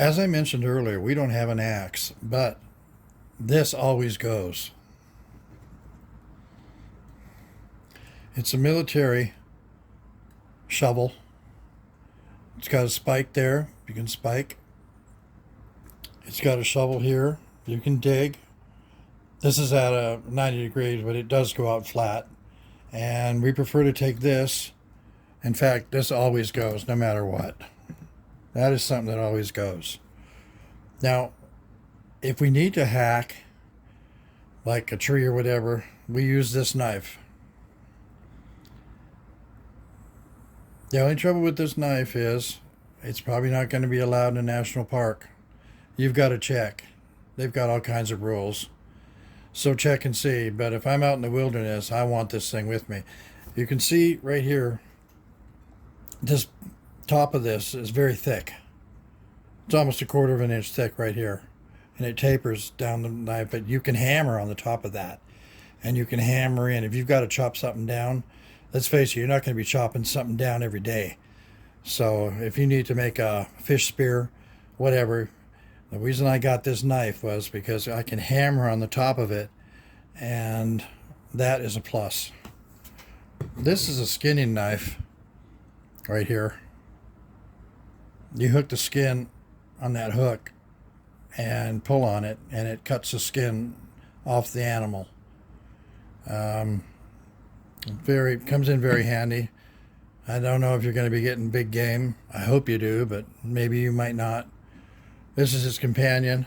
As I mentioned earlier, we don't have an axe, but this always goes. It's a military shovel. It's got a spike there. You can spike. It's got a shovel here. You can dig. This is at a 90 degrees, but it does go out flat. And we prefer to take this. In fact, this always goes no matter what. That is something that always goes. Now, if we need to hack, like a tree or whatever, we use this knife. The only trouble with this knife is it's probably not going to be allowed in a national park. You've got to check. They've got all kinds of rules. So check and see. But if I'm out in the wilderness, I want this thing with me. You can see right here, this top of this is very thick. It's almost a quarter of an inch thick right here. And it tapers down the knife, but you can hammer on the top of that. And you can hammer in. If you've got to chop something down, let's face it, you're not going to be chopping something down every day. So if you need to make a fish spear, whatever, the reason I got this knife was because I can hammer on the top of it, and that is a plus. This is a skinning knife right here. You hook the skin on that hook and pull on it, and it cuts the skin off the animal. Comes in very handy. I don't know if you're going to be getting big game. I hope you do, but maybe you might not. This is his companion.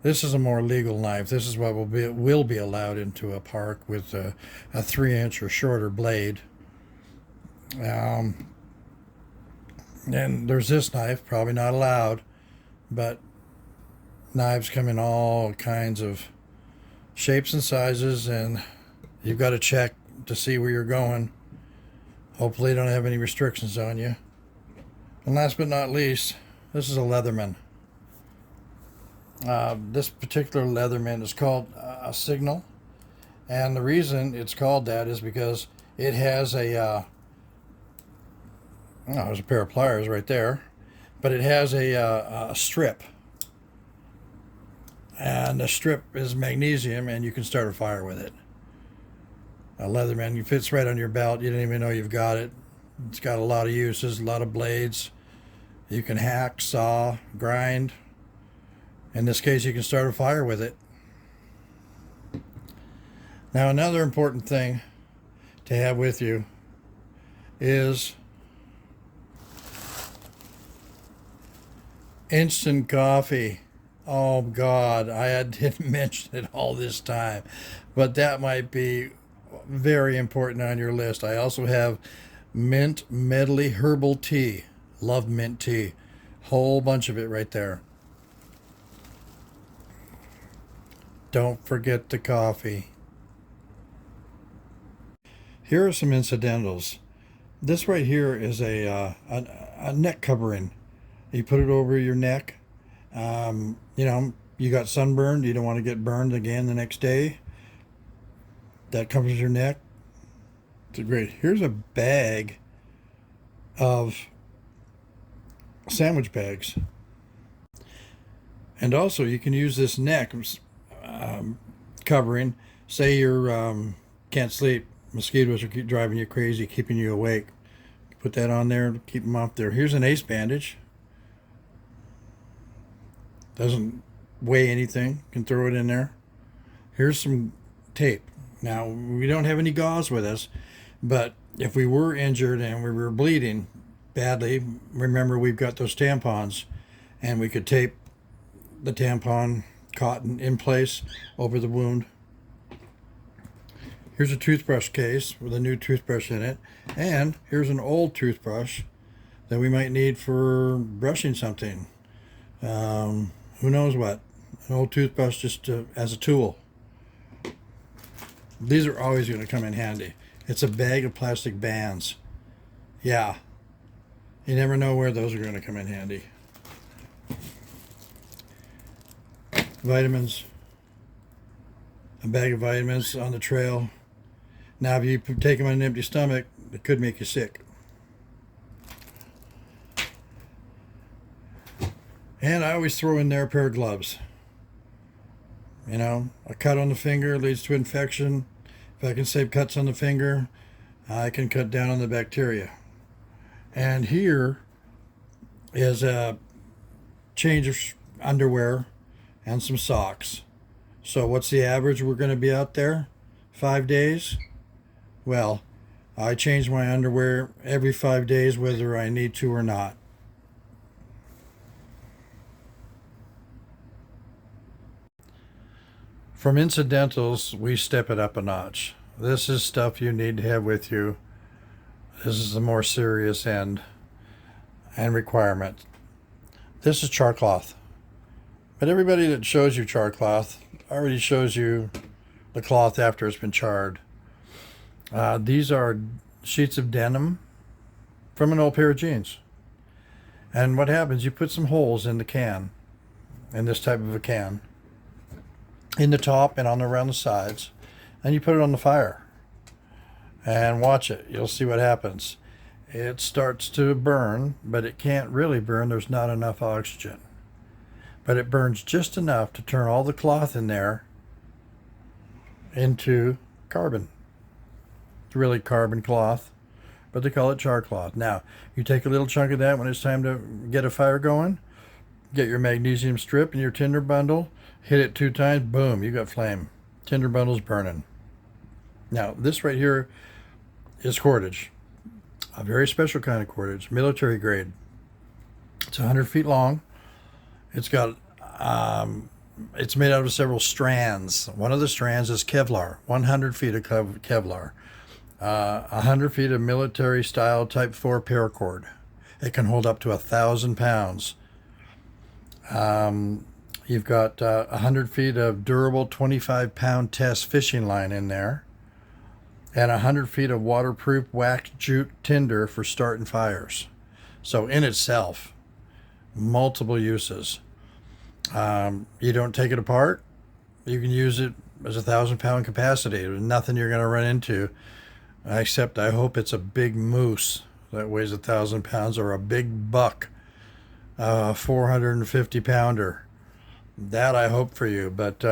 This is a more legal knife. This is what will be allowed into a park with a 3-inch or shorter blade. And there's this knife, probably not allowed, but knives come in all kinds of shapes and sizes, and you've got to check to see where you're going. Hopefully you don't have any restrictions on you. And last but not least, this is a Leatherman. This particular Leatherman is called a Signal, and the reason it's called that is because it has there's a pair of pliers right there, but it has a strip, and the strip is magnesium, and you can start a fire with it. A Leatherman, it fits right on your belt. You don't even know you've got it. It's got a lot of uses, a lot of blades. You can hack, saw, grind. In this case, you can start a fire with it. Now, another important thing to have with you is instant coffee. Oh God, I didn't mention it all this time, but that might be very important on your list. I also have mint medley herbal tea. Love mint tea. Whole bunch of it right there. Don't forget the coffee. Here are some incidentals. This right here is a neck covering. You put it over your neck. You got sunburned. You don't want to get burned again the next day. That covers your neck. It's great. Here's a bag of sandwich bags. And also you can use this neck covering. Say you can't sleep. Mosquitoes are driving you crazy, keeping you awake. Put that on there to keep them off there. Here's an ace bandage. Doesn't weigh anything. You can throw it in there. Here's some tape. Now, we don't have any gauze with us, but if we were injured and we were bleeding badly, remember we've got those tampons, and we could tape the tampon cotton in place over the wound. Here's a toothbrush case with a new toothbrush in it, and here's an old toothbrush that we might need for brushing something. Who knows what? An old toothbrush just as a tool. These are always going to come in handy. It's a bag of plastic bands. Yeah. You never know where those are going to come in handy. Vitamins. A bag of vitamins on the trail. Now, if you take them on an empty stomach, it could make you sick. And I always throw in there a pair of gloves. A cut on the finger leads to infection. If I can save cuts on the finger, I can cut down on the bacteria. And here is a change of underwear and some socks. So what's the average we're going to be out there? 5 days? Well, I change my underwear every 5 days whether I need to or not. From incidentals, we step it up a notch. This is stuff you need to have with you. This is the more serious end and requirement. This is char cloth. But everybody that shows you char cloth already shows you the cloth after it's been charred. These are sheets of denim from an old pair of jeans. And what happens, you put some holes in the can, in this type of a can, in the top and around the sides, and you put it on the fire. And watch it. You'll see what happens. It starts to burn, but it can't really burn. There's not enough oxygen. But it burns just enough to turn all the cloth in there into carbon. It's really carbon cloth, but they call it char cloth. Now, you take a little chunk of that when it's time to get a fire going, get your magnesium strip and your tinder bundle, hit it 2 times, boom, you got flame. Tinder bundle's burning. Now, this right here is cordage. A very special kind of cordage, military grade. It's 100 feet long. It's got, it's made out of several strands. One of the strands is Kevlar, 100 feet of Kevlar. 100 feet of military style type 4 paracord. It can hold up to 1,000 pounds. You've got 100 feet of durable 25-pound test fishing line in there, and 100 feet of waterproof wax jute tinder for starting fires. So in itself, multiple uses. You don't take it apart. You can use it as a 1,000-pound capacity. There's nothing you're going to run into, except I hope it's a big moose that weighs 1,000 pounds or a big buck, 450 pounder. That I hope for you. But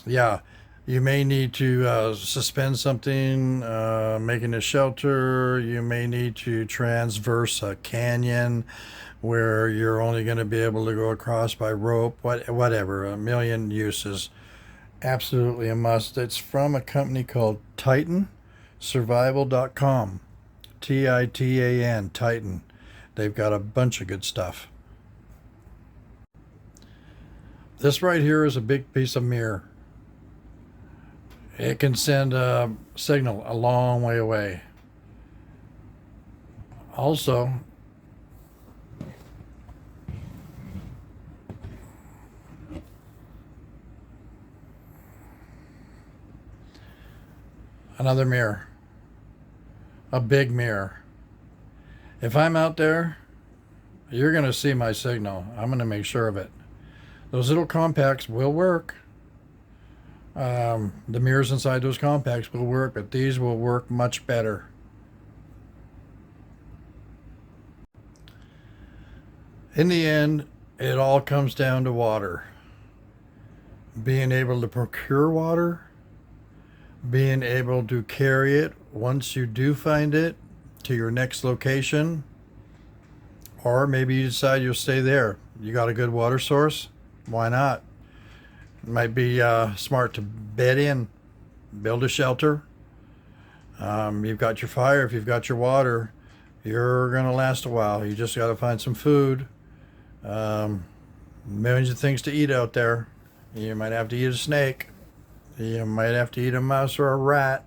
yeah, you may need to suspend something, making a shelter. You may need to transverse a canyon where you're only going to be able to go across by rope, whatever, a million uses. Absolutely a must. It's from a company called Titan, survival.com. Titan, Titan. They've got a bunch of good stuff. This right here is a big piece of mirror. It can send a signal a long way away. Also, another mirror. A big mirror. If I'm out there, you're going to see my signal. I'm going to make sure of it. Those little compacts will work. The mirrors inside those compacts will work, but these will work much better. In the end, it all comes down to water. Being able to procure water, being able to carry it once you do find it to your next location, or maybe you decide you'll stay there. You got a good water source? Why not? It might be smart to bed in, build a shelter. You've got your fire, if you've got your water, you're going to last a while. You just got to find some food. Millions of things to eat out there. You might have to eat a snake. You might have to eat a mouse or a rat.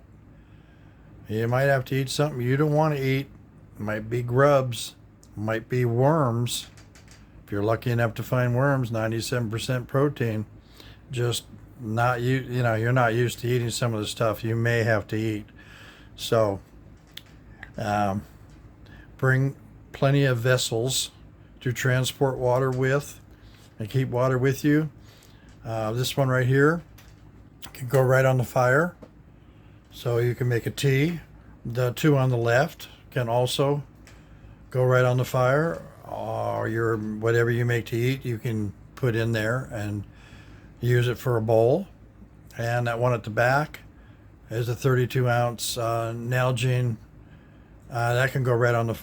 You might have to eat something you don't want to eat. It might be grubs. It might be worms. If you're lucky enough to find worms, 97% protein. Just not you're not used to eating some of the stuff you may have to eat. So bring plenty of vessels to transport water with and keep water with you. This one right here can go right on the fire, so you can make a tea. The two on the left can also go right on the fire, or or your whatever you make to eat, you can put in there and use it for a bowl. And that one at the back is a 32-ounce Nalgene. That can go right on the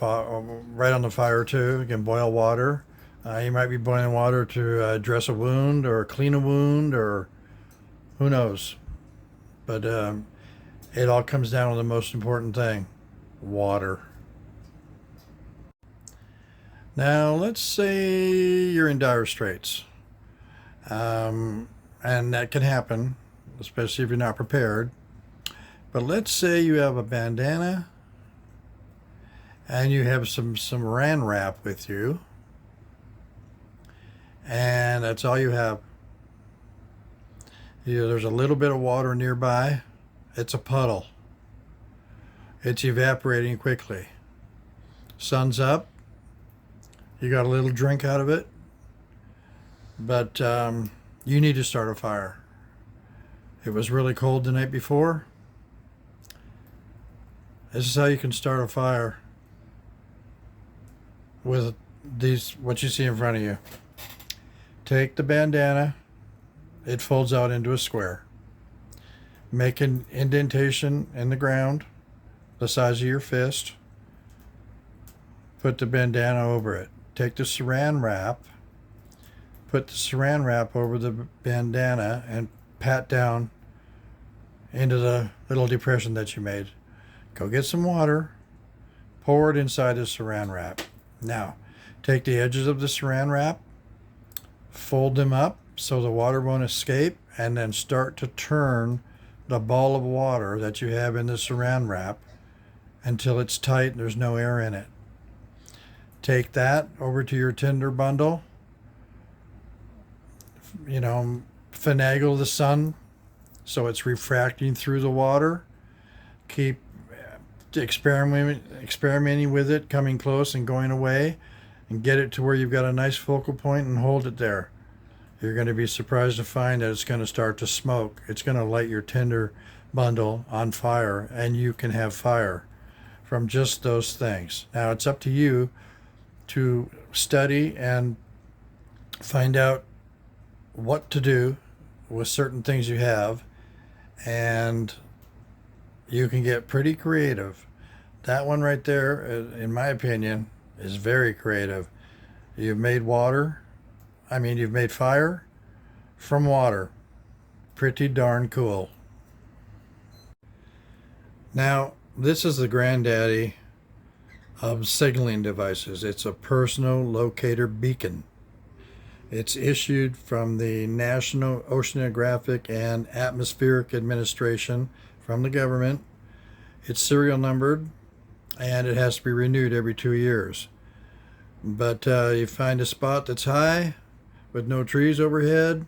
fire too. You can boil water. You might be boiling water to dress a wound or clean a wound, or who knows. But it all comes down to the most important thing: water. Now, let's say you're in dire straits. And that can happen, especially if you're not prepared. But let's say you have a bandana and you have some saran wrap with you, and that's all you have. There's a little bit of water nearby. It's a puddle. It's evaporating quickly. Sun's up. You got a little drink out of it, but you need to start a fire. It was really cold the night before. This is how you can start a fire with what you see in front of you. Take the bandana. It folds out into a square. Make an indentation in the ground the size of your fist. Put the bandana over it. Take the saran wrap, put the saran wrap over the bandana, and pat down into the little depression that you made. Go get some water, pour it inside the saran wrap. Now, take the edges of the saran wrap, fold them up so the water won't escape, and then start to turn the ball of water that you have in the saran wrap until it's tight and there's no air in it. Take that over to your tinder bundle. Finagle the sun so it's refracting through the water. Keep experimenting with it, coming close and going away, and get it to where you've got a nice focal point and hold it there. You're going to be surprised to find that it's going to start to smoke. It's going to light your tinder bundle on fire, and you can have fire from just those things. Now, it's up to you to study and find out what to do with certain things you have, and you can get pretty creative. That one right there, in my opinion, is very creative. You've made fire from water. Pretty darn cool. Now, this is the granddaddy of signaling devices. It's a personal locator beacon. It's issued from the National Oceanographic and Atmospheric Administration from the government. It's serial numbered, and it has to be renewed every 2 years. But you find a spot that's high with no trees overhead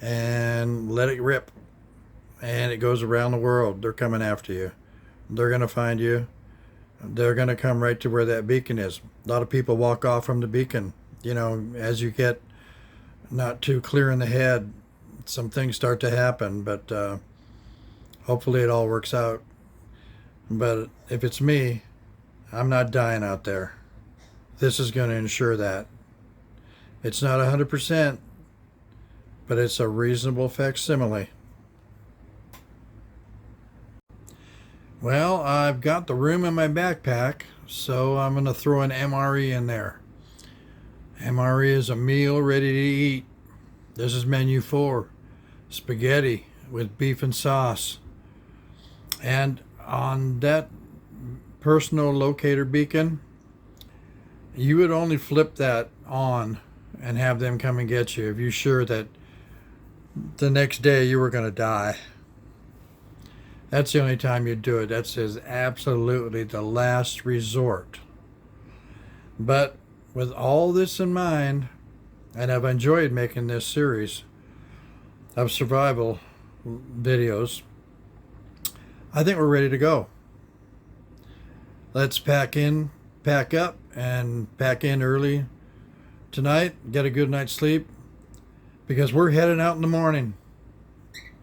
and let it rip, and it goes around the world. They're coming after you. They're going to find you. They're going to come right to where that beacon is. A lot of people walk off from the beacon. As you get not too clear in the head, some things start to happen, but hopefully it all works out. But if it's me, I'm not dying out there. This is going to ensure that. It's not 100%, but it's a reasonable facsimile. Well, I've got the room in my backpack, so I'm going to throw an MRE in there. MRE is a meal ready to eat. This is menu 4. Spaghetti with beef and sauce. And on that personal locator beacon, you would only flip that on and have them come and get you if you're sure that the next day you were going to die. That's the only time you do it. That's absolutely the last resort. But with all this in mind, and I've enjoyed making this series of survival videos, I think we're ready to go. Let's pack up, and pack in early tonight. Get a good night's sleep, because we're heading out in the morning.